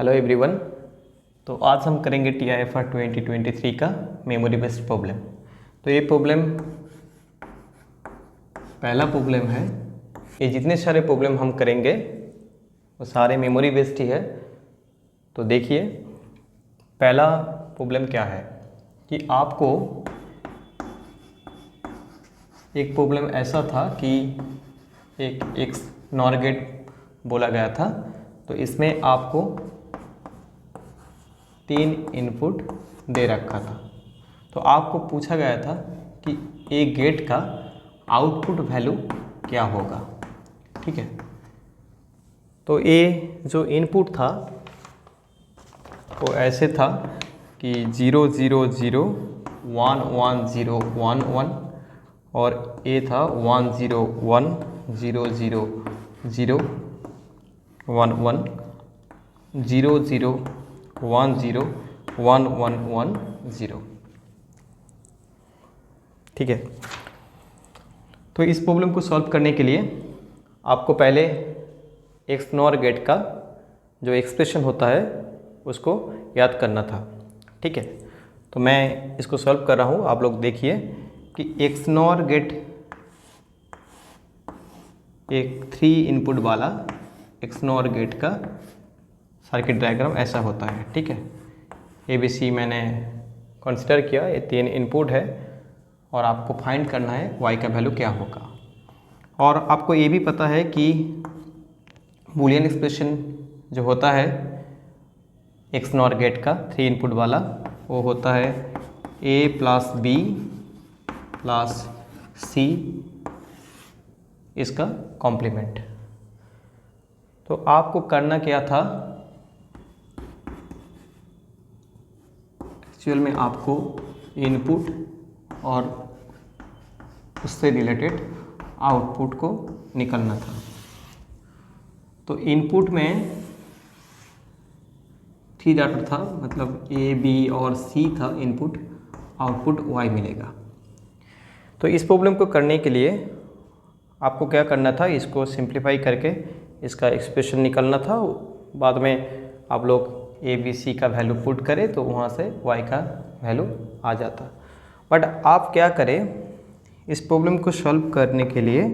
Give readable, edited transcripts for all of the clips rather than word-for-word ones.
Hello everyone. तो आज हम करेंगे TIFR 2023 का मेमोरी बेस्ड प्रॉब्लम। तो ये प्रॉब्लम पहला प्रॉब्लम है। ये जितने सारे प्रॉब्लम हम करेंगे वो सारे मेमोरी बेस्ड ही है। तो देखिए पहला प्रॉब्लम क्या है कि आपको एक प्रॉब्लम ऐसा था कि एक नॉर गेट बोला गया था। तो इसमें आपको 3 इनपुट दे रखा था। तो आपको पूछा गया था कि ए गेट का आउटपुट वैल्यू क्या होगा। ठीक है, तो ये जो इनपुट था वो ऐसे था कि 0 0 0 1 1 0 1 1 और ए था 1 0 1 0 0 0 1 1 0 0 1 0 1 1 1 0। ठीक है, तो इस प्रॉब्लम को सॉल्व करने के लिए आपको पहले एक्स नॉर गेट का जो एक्सप्रेशन होता है उसको याद करना था। ठीक है, तो मैं इसको सॉल्व कर रहा हूँ। आप लोग देखिए कि एक्स नॉर गेट एक 3 इनपुट वाला एक्स नॉर गेट का सर्किट डायग्राम ऐसा होता है। ठीक है, ABC मैंने कंसिडर किया, ये 3 इनपुट है और आपको फाइंड करना है y का वैल्यू क्या होगा। और आपको ये भी पता है कि बूलियन एक्सप्रेशन जो होता है एक्स नॉर गेट का 3 इनपुट वाला वो होता है A + B + C इसका कॉम्प्लीमेंट। तो आपको करना क्या था, एक्चुअल में आपको इनपुट और उससे रिलेटेड आउटपुट को निकालना था। तो इनपुट में 3 डाटा था, मतलब A B और C था इनपुट, आउटपुट Y मिलेगा। तो इस प्रॉब्लम को करने के लिए आपको क्या करना था, इसको सिंप्लीफाई करके इसका एक्सप्रेशन निकालना था। बाद में आप लोग A B C का वैल्यू पुट करें तो वहाँ से Y का वैल्यू आ जाता। बट आप क्या करें, इस प्रॉब्लम को सॉल्व करने के लिए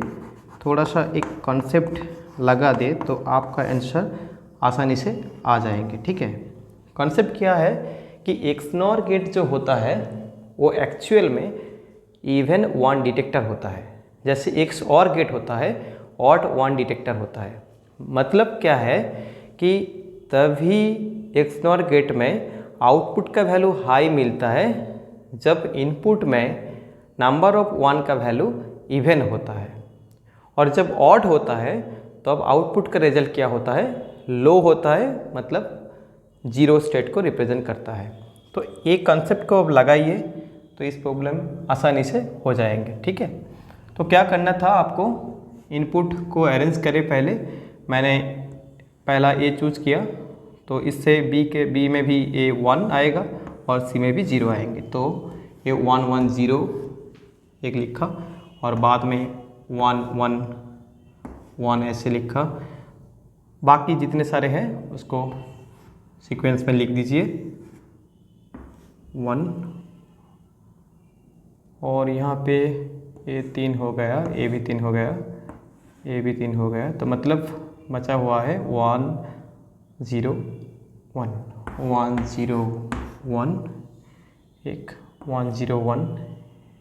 थोड़ा सा एक कॉन्सेप्ट लगा दे तो आपका आंसर आसानी से आ जाएंगे। ठीक है, कॉन्सेप्ट क्या है कि एक्स नॉर गेट जो होता है वो एक्चुअल में इवन 1 डिटेक्टर होता है। जैसे एक्स और गेट होता है ऑड 1 डिटेक्टर होता है। मतलब क्या है कि तभी एक्स नॉर गेट में आउटपुट का वैल्यू हाई मिलता है जब इनपुट में नंबर ऑफ 1 का वैल्यू इवन होता है, और जब ऑड होता है तो अब आउटपुट का रिजल्ट क्या होता है, लो होता है, मतलब 0 स्टेट को रिप्रेजेंट करता है। तो एक कंसेप्ट को अब लगाइए तो इस प्रॉब्लम आसानी से हो जाएंगे। ठीक है, तो क्या करना था आपको, इनपुट को अरेंज करें। पहले मैंने पहला A चूज किया, तो इससे B में भी A 1 आएगा और C में भी 0 आएंगे। तो ये 1 1 0 एक लिखा और बाद में 1 1 1 ऐसे लिखा। बाकी जितने सारे हैं उसको सीक्वेंस में लिख दीजिए 1, और यहाँ पे A 3 हो गया, A भी 3 हो गया, A भी 3 हो गया। तो मतलब बचा हुआ है 1 0 1 1 0 1 एक 1 0 1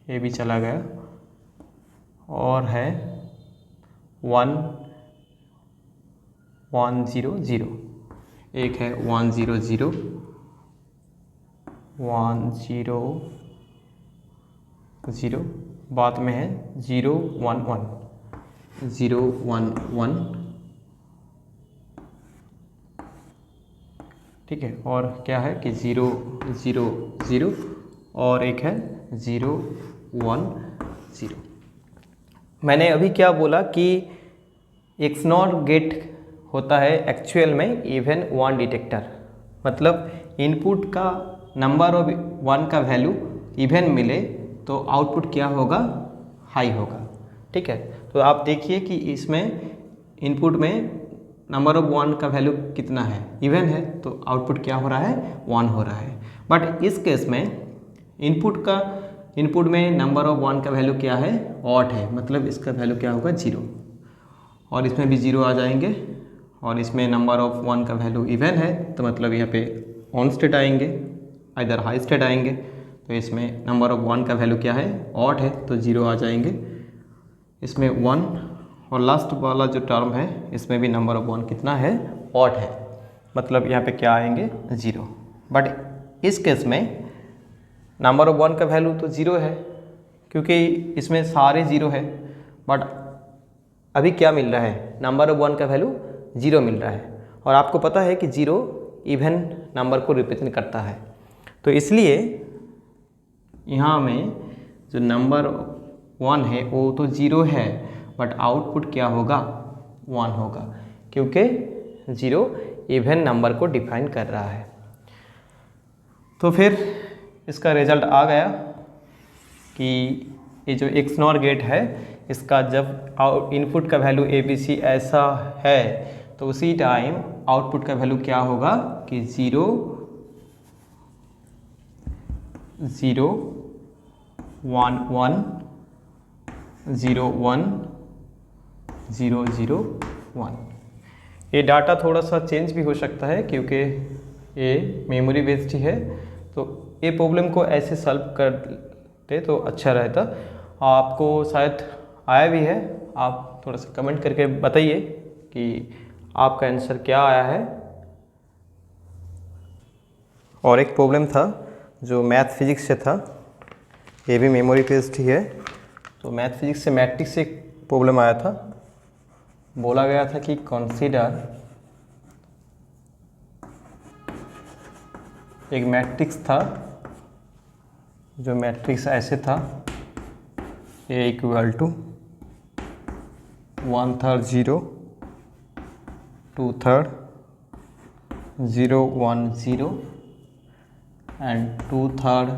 A भी चला गया, और है 1 1 0 0 एक है 1 0 0 1 0 0, बाद में है 0 1 1 0 1 1। ठीक है, और क्या है कि 0 0 0 और एक है 0 1 0। मैंने अभी क्या बोला कि एक्स नॉर गेट होता है एक्चुअल में इवन 1 डिटेक्टर, मतलब इनपुट का नंबर ऑफ 1 का वैल्यू इवन मिले तो आउटपुट क्या होगा, हाई होगा। ठीक है, तो आप देखिए कि इसमें इनपुट में नंबर ऑफ 1 का वैल्यू कितना है, इवन है, तो आउटपुट क्या हो रहा है, 1 हो रहा है। बट इस केस में इनपुट में नंबर ऑफ 1 का वैल्यू क्या है, ऑड है, मतलब इसका वैल्यू क्या होगा, 0, और इसमें भी 0 आ जाएंगे, और इसमें नंबर ऑफ 1 का वैल्यू इवन है, तो मतलब यहाँ पे ऑन स्टेट आएंगे, इधर हाई स्टेट आएंगे, तो इसमें नंबर ऑफ 1 का वैल्यू क्या है, ऑड है, तो 0 आ जाएंगे, इसमें 1, और लास्ट वाला जो टर्म है इसमें भी नंबर ऑफ 1 कितना है, ऑड है, मतलब यहाँ पे क्या आएंगे, 0। बट इस केस में नंबर ऑफ 1 का वैल्यू तो 0 है, क्योंकि इसमें सारे 0 है, बट अभी क्या मिल रहा है, नंबर ऑफ 1 का वैल्यू 0 मिल रहा है, और आपको पता है कि 0 इवन नंबर को रिप्रेजेंट करता है, तो इसलिए यहाँ में जो नंबर 1 है वो तो 0 है, बट आउटपुट क्या होगा, 1 होगा, क्योंकि 0 इवन नंबर को डिफाइन कर रहा है। तो फिर इसका रिजल्ट आ गया कि ये जो XNOR गेट है, इसका जब इनपुट का वैल्यू ABC ऐसा है, तो उसी टाइम आउटपुट का वैल्यू क्या होगा कि 0 0 1 1 0 1 0 0 1। ये डाटा थोड़ा सा चेंज भी हो सकता है, क्योंकि ये मेमोरी बेस्ड ही है, तो ये प्रॉब्लम को ऐसे सॉल्व करते तो अच्छा रहता। आपको शायद आया भी है, आप थोड़ा सा कमेंट करके बताइए कि आपका आंसर क्या आया है। और एक प्रॉब्लम था जो मैथ फिजिक्स से था, ये भी मेमोरी बेस्ड ही है, तो मैथ फिजिक्स से मैट्रिक्स से एक प्रॉब्लम आया था। बोला गया था कि कंसीडर एक मैट्रिक्स था, जो मैट्रिक्स ऐसे था, A इक्वल टू 1/3 0 2/3 0 1 0 एंड 2/3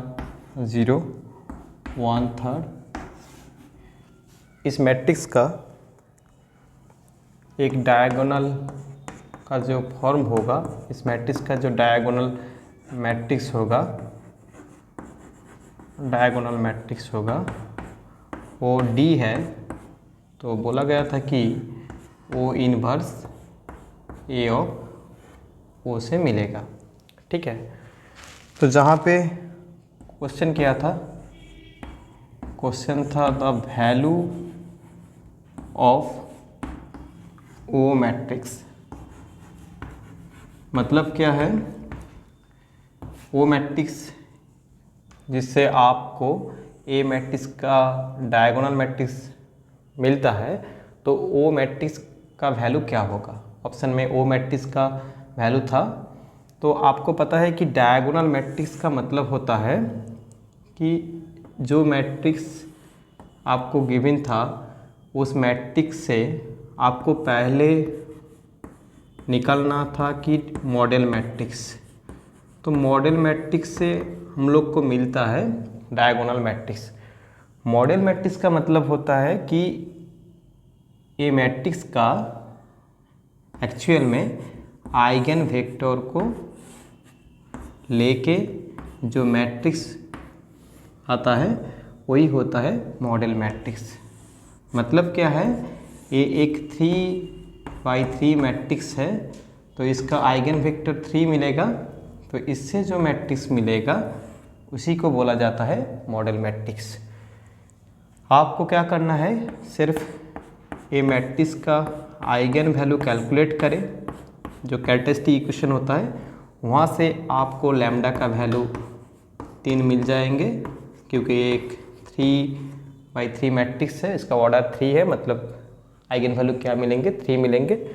0 1/3। इस मैट्रिक्स का एक डायगोनल का जो फॉर्म होगा, इस मैट्रिक्स का जो डायगोनल मैट्रिक्स होगा, वो D है, तो बोला गया था कि O inverse A of O से मिलेगा। ठीक है, तो जहाँ पे क्वेश्चन क्या था, क्वेश्चन था the value of O matrix. मतलब क्या है, O मैट्रिक्स जिससे आपको A मैट्रिक्स का डायगोनल मैट्रिक्स मिलता है, तो O मैट्रिक्स का वैल्यू क्या होगा। ऑप्शन में O मैट्रिक्स का वैल्यू था, तो आपको पता है कि डायगोनल मैट्रिक्स का मतलब होता है कि जो मैट्रिक्स आपको गिवन था, उस मैट्रिक्स से आपको पहले निकलना था कि मॉडल मैट्रिक्स, तो मॉडल मैट्रिक्स से हम लोग को मिलता है डायगोनल मैट्रिक्स। मॉडल मैट्रिक्स का मतलब होता है कि ये मैट्रिक्स का एक्चुअल में आइगन वेक्टर को लेके जो मैट्रिक्स आता है वही होता है मॉडल मैट्रिक्स। मतलब क्या है, ये एक 3×3 मैट्रिक्स है, तो इसका आइगन वेक्टर 3 मिलेगा, तो इससे जो मैट्रिक्स मिलेगा उसी को बोला जाता है मॉडल मैट्रिक्स। आपको क्या करना है, सिर्फ ये मैट्रिक्स का आइगन वैल्यू कैलकुलेट करें, जो कैरेक्टरिस्टिक इक्वेशन होता है, वहाँ से आपको लैम्डा का वैल्यू 3 मिल जाएंगे, क्योंकि ये एक 3×3 मैट्रिक्स है, इसका ऑर्डर 3 है, मतलब आइगन वैल्यू क्या मिलेंगे, 3 मिलेंगे।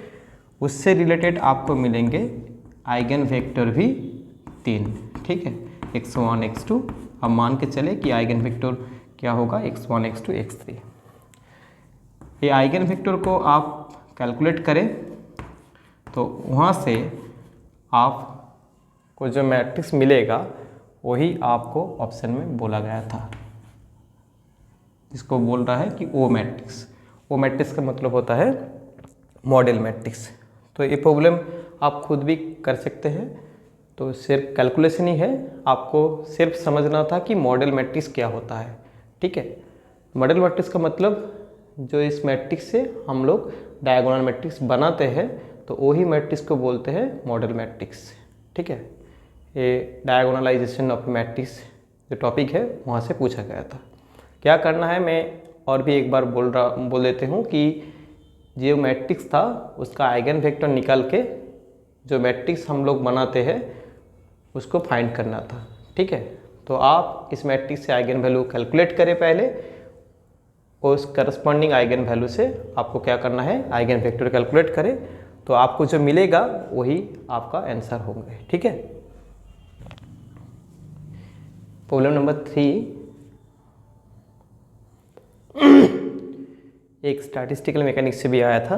उससे रिलेटेड आपको मिलेंगे आइगन वेक्टर भी 3। ठीक है, x1 x2। अब मान के चले कि आइगन वेक्टर क्या होगा, x1 x2 x3। ये आइगन वेक्टर को आप कैलकुलेट करें, तो वहाँ से आपको जो मैट्रिक्स मिलेगा वही आपको ऑप्शन में बोला गया था, जिसको बोल रहा है कि O मैट्रिक्स। O मैट्रिक्स का मतलब होता है मॉडल मैट्रिक्स। तो ये प्रॉब्लम आप खुद भी कर सकते हैं। तो सिर्फ कैलकुलेशन ही है, आपको सिर्फ समझना था कि मॉडल मैट्रिक्स क्या होता है। ठीक है, मॉडल मैट्रिक्स का मतलब जो इस मैट्रिक्स से हम लोग डायगोनल मैट्रिक्स बनाते हैं तो वही मैट्रिक्स को बोलते हैं मॉडल मैट्रिक्स। ठीक है, ये डायगोनलाइजेशन ऑफ मैट्रिक्स जो टॉपिक है वहाँ से पूछा गया था। क्या करना है, मैं और भी एक बार बोल देते हूँ कि जो मैट्रिक्स था उसका आइगन वेक्टर निकाल के जो मैट्रिक्स हम लोग बनाते हैं उसको फाइंड करना था। ठीक है, तो आप इस मैट्रिक्स से आइगन वैल्यू कैलकुलेट करें पहले, और उस करस्पॉन्डिंग आइगन वैल्यू से आपको क्या करना है, आइगन वेक्टर कैलकुलेट करें, तो आपको जो मिलेगा वही आपका आंसर होंगे। ठीक है, प्रॉब्लम नंबर 3, एक स्टैटिस्टिकल मैकेनिक्स से भी आया था।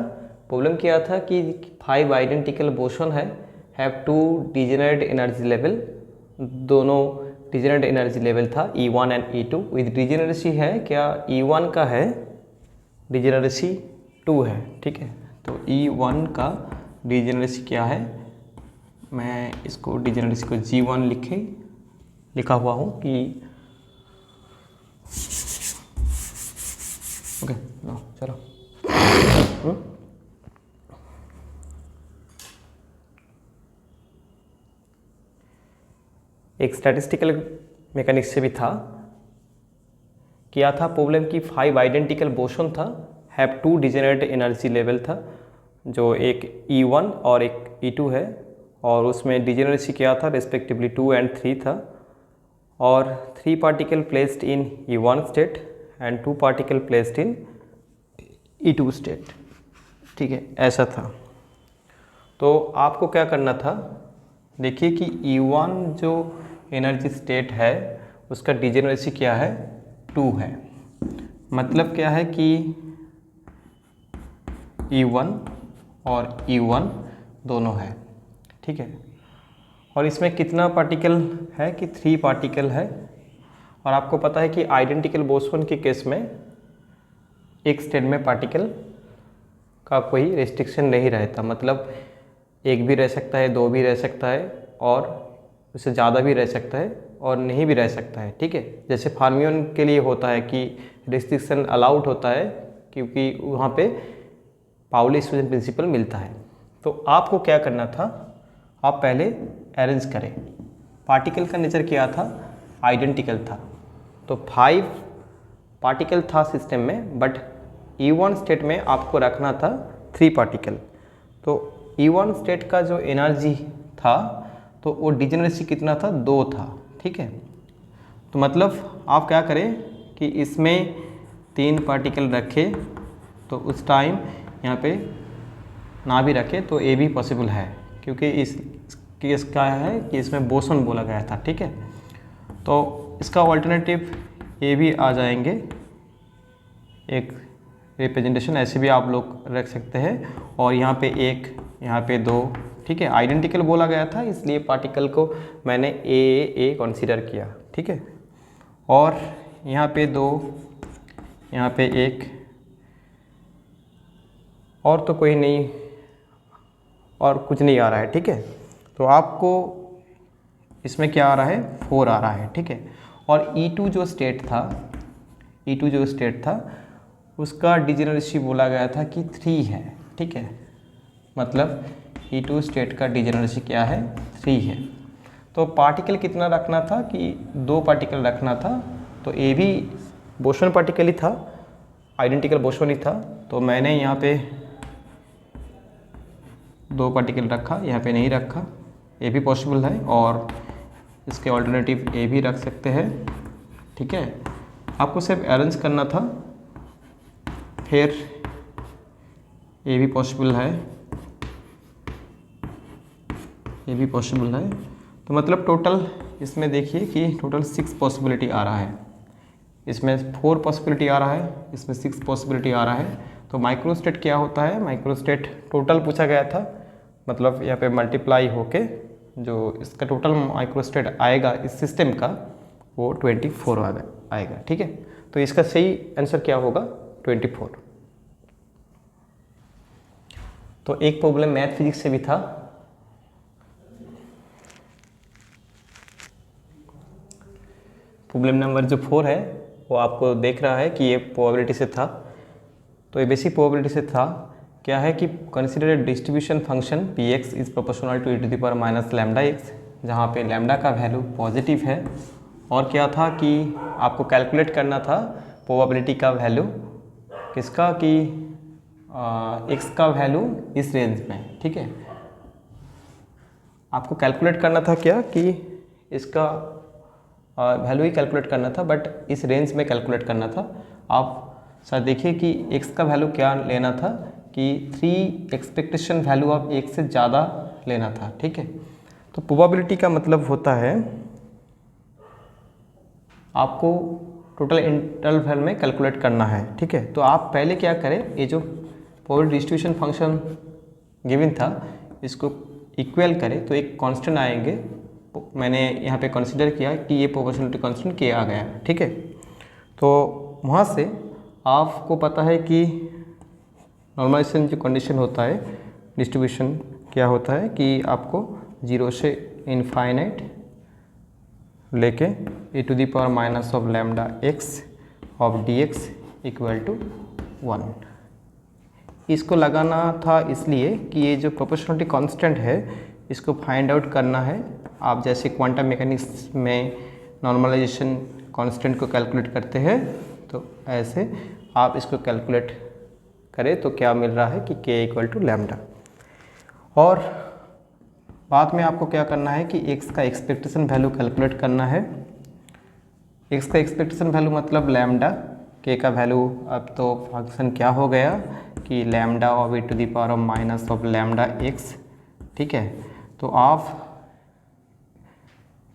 प्रॉब्लम क्या था कि 5 आइडेंटिकल बोसोन है, हैव 2 डिजेनरेट एनर्जी लेवल, दोनों डिजेनरेट एनर्जी लेवल था E1 and E2 with degeneracy है क्या, E1 का है डिजेनरेसी 2 है। ठीक है, तो E1 का डिजेनरेसी क्या है, मैं इसको डिजेनरेसी को G1 लिखा हुआ हूँ कि ओके चलो एक स्टैटिस्टिकल मैकेनिक्स से भी था, किया था प्रॉब्लम की 5 आइडेंटिकल बोसोन था, हैव 2 डिजेनरेट एनर्जी लेवल था, जो एक E1 और एक E2 है, और उसमें डिजेनरेसी क्या था रेस्पेक्टिवली 2 एंड 3 था, और 3 particle placed in E1 state and 2 particle placed in E2 state. ठीक है, ऐसा था। तो आपको क्या करना था, देखिए कि E1 जो एनर्जी स्टेट है उसका डिजेनरेसी क्या है, 2 है। मतलब क्या है कि E1 और E1 दोनों है। ठीक है, और इसमें कितना पार्टिकल है कि 3 पार्टिकल है, और आपको पता है कि आइडेंटिकल बोसोन के केस में एक स्टेट में पार्टिकल का कोई रेस्ट्रिक्शन नहीं रहता, मतलब एक भी रह सकता है, 2 भी रह सकता है, और उससे ज़्यादा भी रह सकता है और नहीं भी रह सकता है। ठीक है, जैसे फार्मियन के लिए होता है कि रिस्ट्रिक्शन अलाउड होता है क्योंकि वहाँ पे पाउली एक्सक्लूजन प्रिंसिपल मिलता है। तो आपको क्या करना था, आप पहले अरेंज करें। पार्टिकल का नेचर क्या था, आइडेंटिकल था, तो 5 पार्टिकल था सिस्टम में, बट E1 स्टेट में आपको रखना था 3 पार्टिकल। तो E1 स्टेट का जो एनर्जी था तो वो डिजेनरेसी कितना था, 2 था। ठीक है, तो मतलब आप क्या करें कि इसमें 3 पार्टिकल रखे, तो उस टाइम यहाँ पे ना भी रखे तो ये भी पॉसिबल है, क्योंकि इस केस का है कि इसमें बोसोन बोला गया था। ठीक है, तो इसका ऑल्टरनेटिव ये भी आ जाएंगे, एक रिप्रेजेंटेशन ऐसे भी आप लोग रख सकते हैं, और यहाँ पे 1, यहाँ पे 2। ठीक है, आइडेंटिकल बोला गया था इसलिए पार्टिकल को मैंने ए कंसीडर किया। ठीक है, और यहाँ पे 2, यहाँ पे 1, और तो कोई नहीं, और कुछ नहीं आ रहा है। ठीक है, तो आपको इसमें क्या आ रहा है, 4 आ रहा है। ठीक है, और E2 जो स्टेट था उसका डिजेनरेसी बोला गया था कि 3 है। ठीक है, मतलब E2 स्टेट का डिजेनरेसी क्या है, 3 है। तो पार्टिकल कितना रखना था कि 2 पार्टिकल रखना था, तो ये भी बोसोन पार्टिकल ही था, आइडेंटिकल बोसोन ही था, तो मैंने यहाँ पे 2 पार्टिकल रखा, यहाँ पे नहीं रखा, ये भी पॉसिबल है, और इसके ऑल्टरनेटिव ये भी रख सकते हैं। ठीक है, आपको सिर्फ अरेंज करना था, फिर ये भी पॉसिबल है, ये भी पॉसिबल है। तो मतलब टोटल इसमें देखिए कि टोटल 6 पॉसिबिलिटी आ रहा है, इसमें 4 पॉसिबिलिटी आ रहा है, इसमें 6 पॉसिबिलिटी आ रहा है। तो माइक्रोस्टेट क्या होता है, माइक्रोस्टेट टोटल पूछा गया था, मतलब यहाँ पे मल्टीप्लाई होके जो इसका टोटल माइक्रोस्टेट आएगा इस सिस्टम का वो 24 आएगा। ठीक है, तो इसका सही आंसर क्या होगा, 24। तो एक प्रॉब्लम मैथ फिजिक्स से भी था, प्रॉब्लम नंबर जो 4 है वो आपको देख रहा है कि ये प्रोबेबिलिटी से था। तो ये बेसिक प्रोबेबिलिटी से था, क्या है कि consider distribution function p x is proportional to e to the power minus lambda x, जहाँ पे लैम्डा का वैल्यू पॉजिटिव है। और क्या था कि आपको कैलकुलेट करना था प्रोबेबिलिटी का वैल्यू किसका, कि एक्स का वैल्यू इस रेंज में, ठीक है। आपको कैलकुलेट करना था क्या कि इसका वैल्यू ही कैलकुलेट करना था, बट इस रेंज में कैलकुलेट करना था। आप सर देखिए कि x का वैल्यू क्या लेना था कि 3 एक्सपेक्टेशन वैल्यू ऑफ x से ज़्यादा लेना था, ठीक है। तो प्रोबेबिलिटी का मतलब होता है आपको टोटल इंटरवल में कैलकुलेट करना है, ठीक है। तो आप पहले क्या करें, ये जो प्रोबेबिलिटी डिस्ट्रीब्यूशन फंक्शन गिवन था इसको इक्वल करें तो एक कांस्टेंट आएंगे। मैंने यहाँ पे कंसीडर किया कि ये प्रोपोर्शनलिटी कांस्टेंट किया गया है, ठीक है। तो वहाँ से आपको पता है कि नॉर्मलाइजेशन जो कंडीशन होता है डिस्ट्रीब्यूशन क्या होता है कि आपको 0 से इनफाइनाइट लेके e to the power minus of lambda x of d x equal to 1। इसको लगाना था इसलिए कि ये जो प्रोपोर्शनलिटी कांस्टेंट है इसको फाइंड आउट करना है। आप जैसे क्वांटम मैकेनिक्स में नॉर्मलाइजेशन कांस्टेंट को कैलकुलेट करते हैं तो ऐसे आप इसको कैलकुलेट करें तो क्या मिल रहा है कि k इक्वल टू लैम्डा। और बाद में आपको क्या करना है कि x का एक्सपेक्टेशन वैल्यू कैलकुलेट करना है। x का एक्सपेक्टेशन वैल्यू मतलब लैम्डा, k का वैल्यू अब तो फंक्शन क्या हो गया कि lambda of e to the power of minus of lambda x, ठीक है। तो आप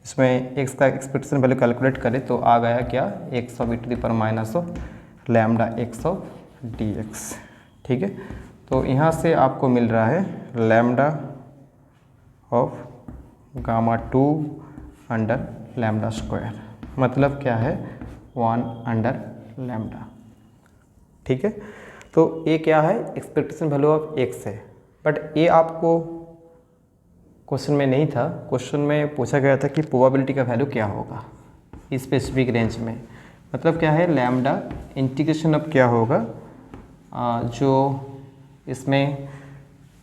इसमें x का एक्सपेक्टेशन वैल्यू कैलकुलेट करें तो आ गया क्या, x of e to the power minus of lambda x of dx, ठीक है। तो यहाँ से आपको मिल रहा है lambda of gamma 2 under lambda square, मतलब क्या है 1 अंडर लैम्डा, ठीक है। तो ये क्या है, एक्सपेक्टेशन वैल्यू ऑफ x है, बट ये आपको क्वेश्चन में नहीं था। क्वेश्चन में पूछा गया था कि प्रोबेबिलिटी का वैल्यू क्या होगा इस स्पेसिफिक रेंज में, मतलब क्या है लैम्डा इंटीग्रेशन अब क्या होगा, जो इसमें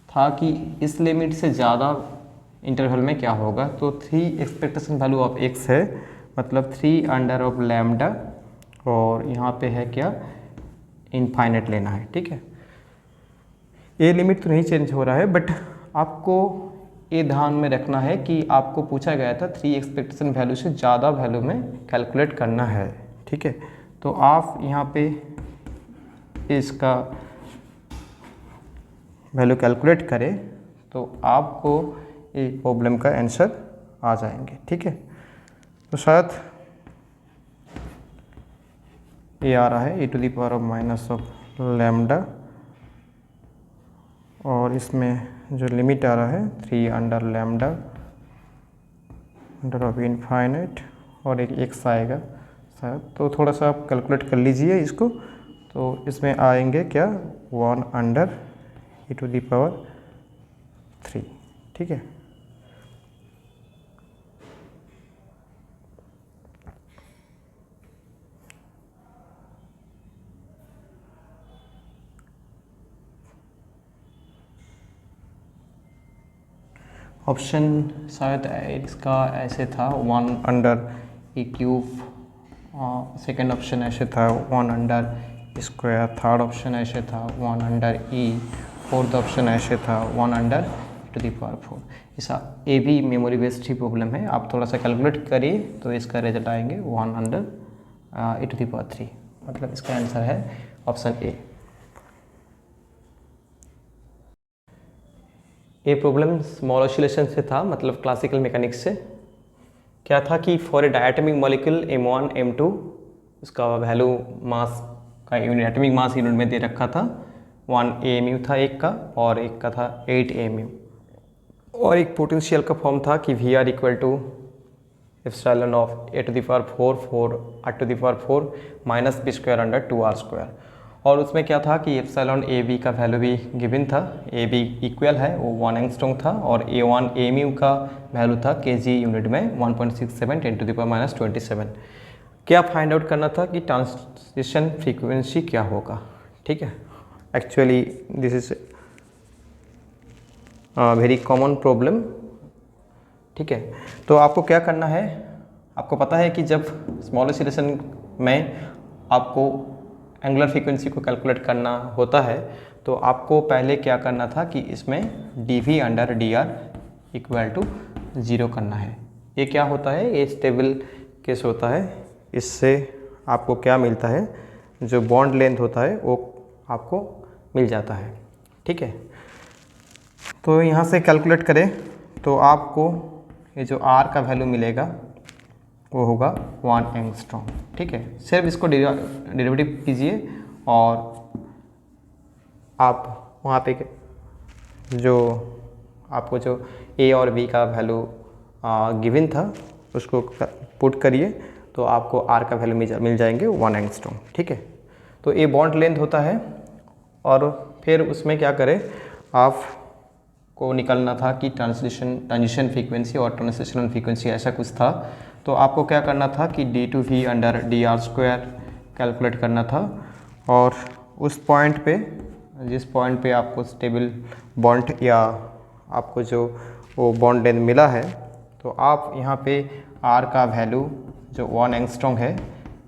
था कि इस लिमिट से ज़्यादा इंटरवल में क्या होगा। तो 3 एक्सपेक्टेशन वैल्यू ऑफ x है, मतलब 3 अंडर ऑफ लैम्डा, और यहाँ पे है क्या इनफाइनाइट लेना है, ठीक है। ये लिमिट तो नहीं चेंज हो रहा है, बट आपको ये ध्यान में रखना है कि आपको पूछा गया था 3 एक्सपेक्टेशन वैल्यू से ज़्यादा वैल्यू में कैलकुलेट करना है, ठीक है। तो आप यहाँ पे इसका वैल्यू कैलकुलेट करें तो आपको ये प्रॉब्लम का आंसर आ जाएंगे, ठीक है। तो शायद ये आ रहा है e to the power of minus of lambda, और इसमें जो लिमिट आ रहा है 3 under lambda under of infinite, और एक x आएगा शायद। तो थोड़ा सा आप कैलकुलेट कर लीजिए इसको, तो इसमें आएंगे क्या 1 under e to the power 3, ठीक है। ऑप्शन शायद इसका ऐसे था 1 under e cube, second option ऐसे था 1 अंडर स्क्वायर, थर्ड ऑप्शन ऐसे था 1 अंडर e, फोर्थ ऑप्शन ऐसे था 1 under e to the power 4। ऐसा ये भी मेमोरी बेस्ड ही प्रॉब्लम है, आप थोड़ा सा कैलकुलेट करिए तो इसका रिजल्ट आएंगे 1 under e to the power 3, मतलब इसका आंसर है ऑप्शन ए। ये प्रॉब्लम स्मॉल ऑसिलेशन से था, मतलब क्लासिकल मैकेनिक्स से। क्या था कि for a diatomic molecule m1 m2 उसका वैल्यू मास का यूनिट, एटॉमिक मास यूनिट में दे रखा था 1 AMU था एक का, और एक का था 8 AMU, और एक पोटेंशियल का फॉर्म था कि VR equal to epsilon of a to the power 4 4 r to the power 4 minus b square under 2r square. और उसमें क्या था कि एप्सिलॉन ए बी का वैल्यू भी गिवन था, ए बी इक्वल है वो 1 एंगस्ट्रॉम था, और A1 ए म्यू का वैल्यू था kg यूनिट में 1.67 × 10⁻27। क्या फाइंड आउट करना था कि ट्रांजिशन फ्रीक्वेंसी क्या होगा, ठीक है। Actually this is very common problem, ठीक है। तो आपको क्या करना है, आपको पता है कि जब स्मॉल ऑसिलेशन में आपको एंगुलर फ्रीक्वेंसी को कैलकुलेट करना होता है तो आपको पहले क्या करना था कि इसमें dV/dr इक्वल टू 0 करना है। ये क्या होता है, ये स्टेबल केस होता है। इससे आपको क्या मिलता है, जो बॉन्ड लेंथ होता है वो आपको मिल जाता है, ठीक है। तो यहाँ से कैलकुलेट करें तो आपको ये जो R का वैल्यू मिलेगा वो होगा 1 एंगस्ट्रॉम, ठीक है। सिर्फ इसको डेरिवेटिव कीजिए और आप वहाँ पे जो आपको जो A और B का वैल्यू गिवन था उसको पुट करिए तो आपको R का वैल्यू मिल जाएंगे 1 एंगस्ट्रॉम, ठीक है। तो ये बॉन्ड लेंथ होता है और फिर उसमें क्या करें, आप को निकलना था कि ट्रांजिशन फ्रीक्वेंसी और ट्रांजिशनल फ्रीक्वेंसी ऐसा कुछ था। तो आपको क्या करना था कि d/v/dr² कैलकुलेट करना था, और उस पॉइंट पे, जिस पॉइंट पे आपको स्टेबल बॉन्ड या आपको जो वो बॉन्ड लेंथ मिला है, तो आप यहाँ पे R का वैल्यू जो 1 एंगस्ट्रॉम है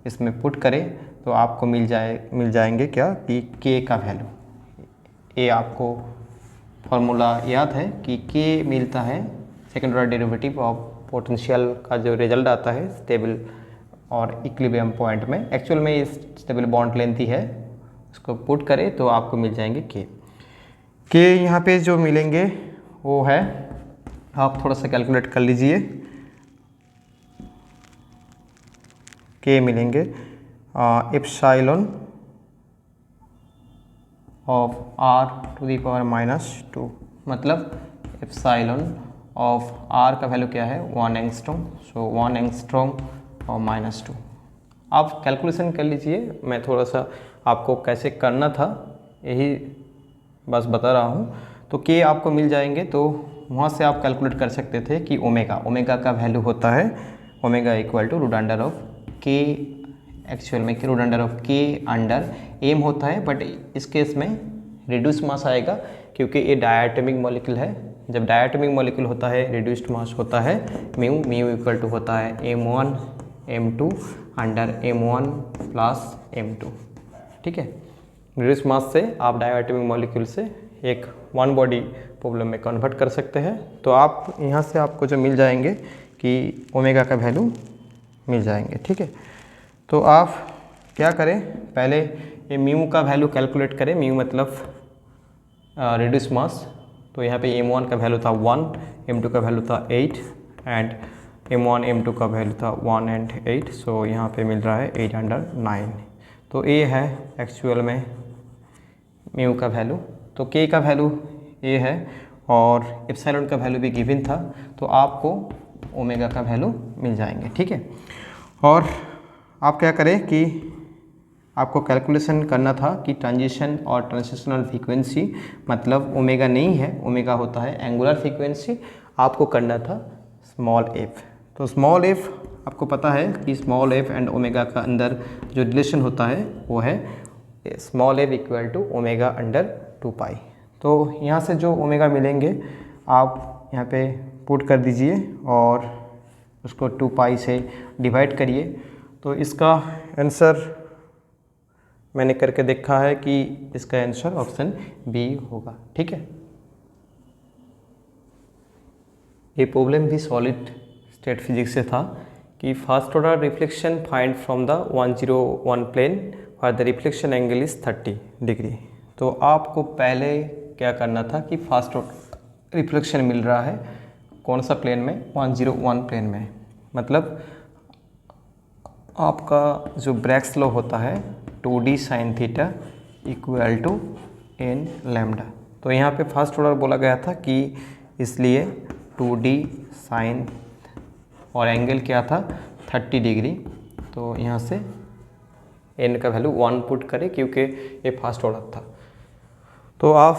इसमें पुट करें तो आपको मिल जाएंगे क्या कि K का वैल्यू। ये आपको फॉर्मूला याद है कि K मिलता है second order derivative of potential का जो रिजल्ट आता है स्टेबल और इक्विलिब्रियम पॉइंट में। एक्चुअल में ये स्टेबल बॉन्ड लेंथ ही है, उसको पुट करें तो आपको मिल जाएंगे K यहाँ पे जो मिलेंगे वो है, आप थोड़ा सा कैलकुलेट कर लीजिए। K मिलेंगे एप्सिलॉन ऑफ R⁻², मतलब एप्सिलॉन ऑफ R का वैल्यू क्या है 1 एंगस्ट्रॉम, सो 1 एंगस्ट्रॉम और -2। आप कैलकुलेशन कर लीजिए, मैं थोड़ा सा आपको कैसे करना था यही बस बता रहा हूँ। तो K आपको मिल जाएंगे तो वहाँ से आप कैलकुलेट कर सकते थे कि ओमेगा का वैल्यू होता है omega equal to √root under of K, actual में √root under of K under m होता है, बट इस केस में रिड्यूस मास आएगा क्योंकि ये डायटोमिक मॉलिक्यूल है। जब डायटोमिक मॉलिक्यूल होता है रिड्यूस्ड मास होता है म्यू इक्वल टू होता है m1 m2 under m1 plus m2, ठीक है। रिड्यूस्ड मास से आप डायटोमिक मॉलिक्यूल से एक वन बॉडी प्रॉब्लम में कन्वर्ट कर सकते हैं। तो आप यहाँ से आपको जो मिल जाएंगे कि ओमेगा का वैल्यू मिल जाएंगे, ठीक है। तो आप क्या करें, पहले ये म्यू का वैल्यू कैलकुलेट करें। म्यू मतलब रिड्यूस मास, तो यहाँ पे m1 का वैल्यू था 1, m2 का वैल्यू था 8 एंड m1 m2 का वैल्यू था 1 एंड 8, सो यहाँ पे मिल रहा है 8 अंडर 9। तो ये है एक्चुअल में म्यू का वैल्यू। तो K का वैल्यू ये है और एप्सिलॉन का वैल्यू भी गिवन था, तो आपको ओमेगा का वैल्यू मिल जाएंगे, ठीक है। और आप क्या करें कि आपको कैलकुलेशन करना था कि ट्रांजिशन और ट्रांजिशनल फ्रीक्वेंसी, मतलब ओमेगा नहीं है, ओमेगा होता है एंगुलर फ्रीक्वेंसी, आपको करना था स्मॉल f। तो स्मॉल f आपको पता है कि स्मॉल f एंड ओमेगा का अंदर जो रिलेशन होता है वो है small f equal to omega under 2π। तो यहाँ से जो ओमेगा मिलेंगे आप यहाँ पे पुट कर दीजिए और उसको 2π से डिवाइड करिए। तो इसका आंसर मैंने करके देखा है कि इसका आंसर ऑप्शन बी होगा, ठीक है। ये प्रॉब्लम भी सॉलिड स्टेट फिजिक्स से था कि first order reflection find from the 101 plane और the reflection angle is 30 degree. तो आपको पहले क्या करना था कि फर्स्ट ऑर्डर रिफ्लेक्शन मिल रहा है कौन सा प्लेन में, 101 प्लेन में, मतलब आपका जो ब्रैग्स लॉ होता है 2d sin theta equal to n lambda. तो यहाँ पे फर्स्ट ऑर्डर बोला गया था कि इसलिए 2d sin और एंगल क्या था 30 डिग्री, तो यहाँ से एन का वैल्यू 1 पुट करें क्योंकि ये फर्स्ट ऑर्डर था। तो आप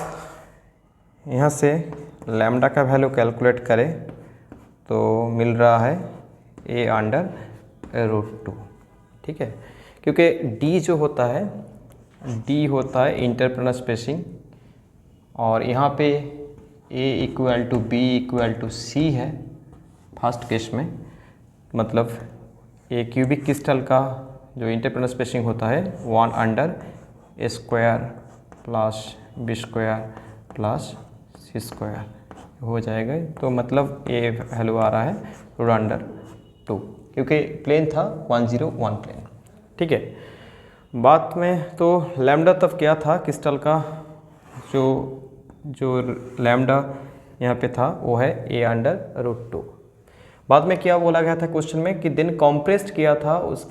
यहाँ से लैम्डा का वैल्यू कैलकुलेट करें तो मिल रहा है a/√2, ठीक है। क्योंकि d जो होता है, d होता है इंटरप्लानर स्पेसिंग, और यहाँ पे a = b = c है फर्स्ट केस में। मतलब ए क्यूबिक क्रिस्टल का जो इंटरप्लानर स्पेसिंग होता है 1/a² + b² + c² हो जाएगा। तो मतलब ए वैल्यू आ रहा है √2, क्योंकि प्लेन था 101 प्लेन, ठीक है। बाद में तो लैम्डा तब क्या था क्रिस्टल का, जो लैम्डा यहाँ पे था वो है a/√2। बाद में क्या बोला गया था क्वेश्चन में कि देन कॉम्प्रेस्ड किया था, उस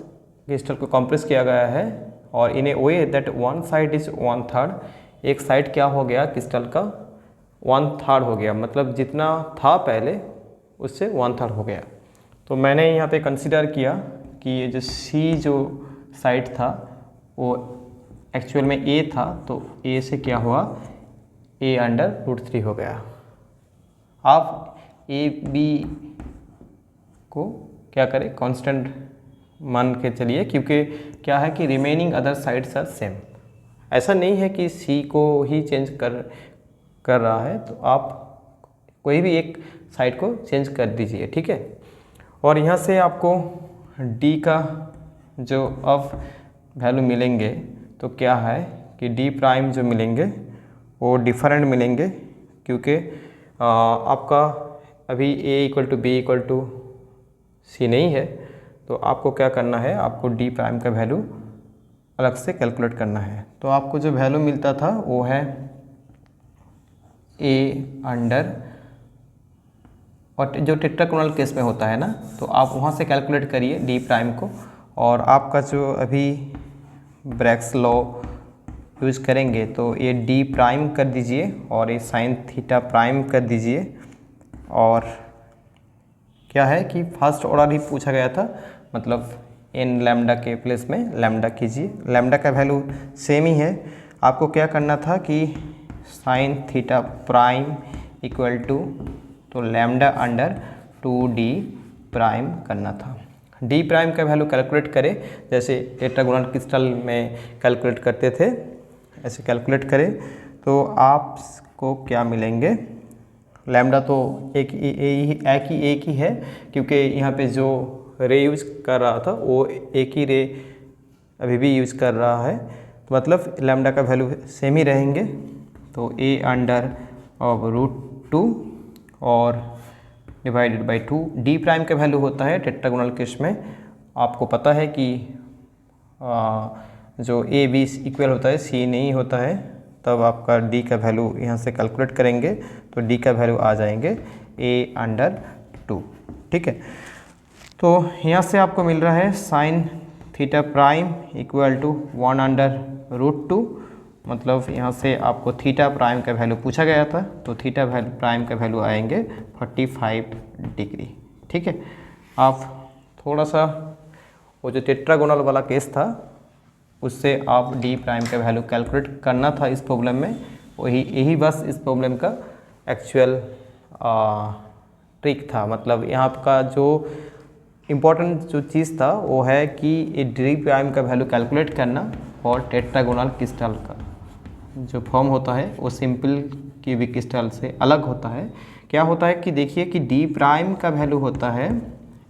क्रिस्टल को कॉम्प्रेस किया गया है, और in a way that one side is 1/3, एक साइड क्या हो गया क्रिस्टल का 1/3 हो गया, मतलब जितना था पहले उससे 1/3 हो गया। तो मैंने यहाँ पे कंसिडर किया कि ये जो सी जो साइड था वो एक्चुअल में ए था, तो ए से क्या हुआ a/√3 हो गया। आप ए बी को क्या करें कांस्टेंट मान के चलिए, क्योंकि क्या है कि remaining other sides are same. ऐसा नहीं है कि सी को ही चेंज कर रहा है, तो आप कोई भी एक साइड को चेंज कर दीजिए, ठीक है। और यहाँ से आपको डी का जो अब वैल्यू मिलेंगे तो क्या है कि d' जो मिलेंगे वो डिफरेंट मिलेंगे, क्योंकि आपका अभी a = b = c नहीं है। तो आपको क्या करना है, आपको d' का वैल्यू अलग से कैलकुलेट करना है। तो आपको जो वैल्यू मिलता था वो है और जो टेट्रागोनल केस में होता है ना, तो आप वहाँ से कैलकुलेट करिए d' को, और आपका जो अभी ब्रैग्स लॉ यूज़ करेंगे तो ये d' कर दीजिए और ये sin θ' कर दीजिए। और क्या है कि फर्स्ट ऑर्डर ही पूछा गया था, मतलब n लैम्डा के प्लेस में लैम्डा कीजिए, लैम्डा का वैल्यू सेम ही है। आपको क्या करना था कि sin θ' = तो λ/2d' करना था। d' का वैल्यू कैलकुलेट करें, जैसे टेट्रागोनल क्रिस्टल में कैलकुलेट करते थे, ऐसे कैलकुलेट करें तो आपको क्या मिलेंगे। लैम्डा तो एक ही है, क्योंकि यहाँ पे जो रे यूज कर रहा था वो एक ही रे अभी भी यूज कर रहा है, तो मतलब लैम्डा का वैल्यू सेम ही रहेंगे। तो a/√2 और डिवाइडेड बाई 2। d' का वैल्यू होता है टेट्रागोनल केस में, आपको पता है कि जो a b इक्वल होता है c नहीं होता है, तब आपका d का वैल्यू यहाँ से कैलकुलेट करेंगे तो d का वैल्यू आ जाएंगे a/2, ठीक है। तो यहाँ से आपको मिल रहा है sin θ' = 1/√2, मतलब यहाँ से आपको θ' का वैल्यू पूछा गया था, तो θ' का वैल्यू आएंगे 45 डिग्री, ठीक है। आप थोड़ा सा वो जो टेट्रागोनल वाला केस था उससे आप d' का वैल्यू कैलकुलेट करना था इस प्रॉब्लम में, यही बस इस प्रॉब्लम का एक्चुअल ट्रिक था। मतलब यहाँ का जो इम्पोर्टेंट जो चीज़ था वो है कि ये d' का वैल्यू कैलकुलेट करना, और टेट्रागोनल क्रिस्टल का जो फॉर्म होता है वो सिंपल क्यूबिक क्रिस्टल से अलग होता है। क्या होता है कि देखिए कि d' का वैल्यू होता है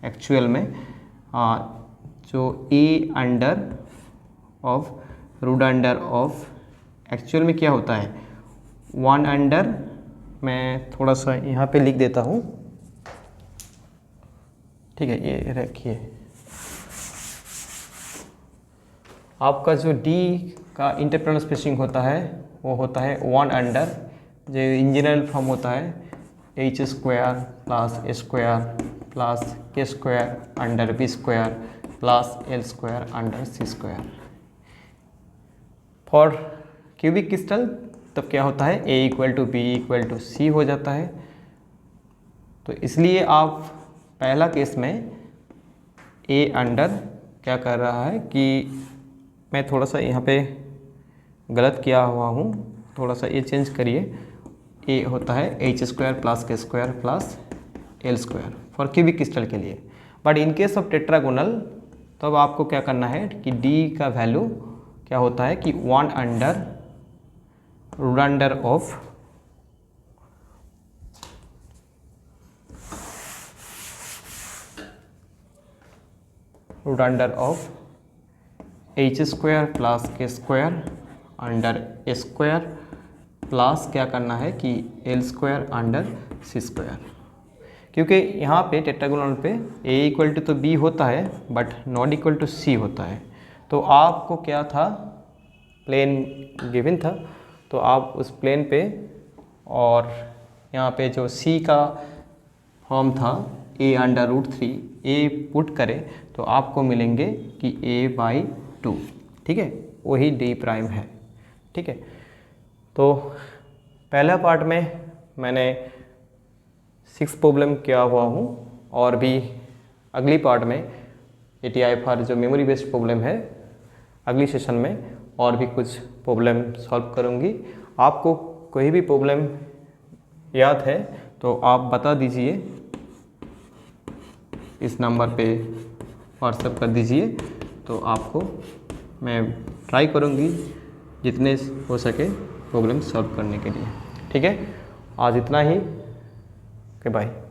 एक्चुअल में जो a/√of एक्चुअल में क्या होता है 1/, मैं थोड़ा सा यहाँ पे लिख देता हूँ, ठीक है। ये रखिए, आपका जो d का इंटरप्लानर स्पेसिंग होता है वो होता है 1/, जो इन जनरल फॉर्म होता है h² + a² + k² b² + l² for cubic crystal तब क्या होता है a = b = c हो जाता है। तो इसलिए आप पहला केस में a/ क्या कर रहा है कि मैं थोड़ा सा यहाँ पे गलत किया हुआ हूँ, थोड़ा सा ये चेंज करिए। ए होता है h² + k² + l² for cubic crystal के लिए। But in case of tetragonal तो अब आपको क्या करना है कि d का वैल्यू क्या होता है कि 1/√* of √* of h² + k² /a² plus क्या करना है कि l² c²। क्योंकि यहाँ पे टेट्रागोनल पे a = तो b होता है but not equal to c होता है। तो आपको क्या था, प्लेन गिवन था, तो आप उस प्लेन पे और यहाँ पे जो c का फॉर्म था a√3 a पुट करें तो आपको मिलेंगे कि a/2, ठीक है, वही d' है, ठीक है। तो पहला पार्ट में मैंने 6 प्रॉब्लम किया हुआ हूँ और भी अगली पार्ट में ATIFR जो मेमोरी बेस्ड प्रॉब्लम है अगली सेशन में और भी कुछ प्रॉब्लम सॉल्व करूँगी। आपको कोई भी प्रॉब्लम याद है तो आप बता दीजिए, इस नंबर पे व्हाट्सएप कर दीजिए, तो आपको मैं ट्राई करूँगी जितने हो सके प्रॉब्लम सॉल्व करने के लिए, ठीक है। आज इतना ही, ओके बाय।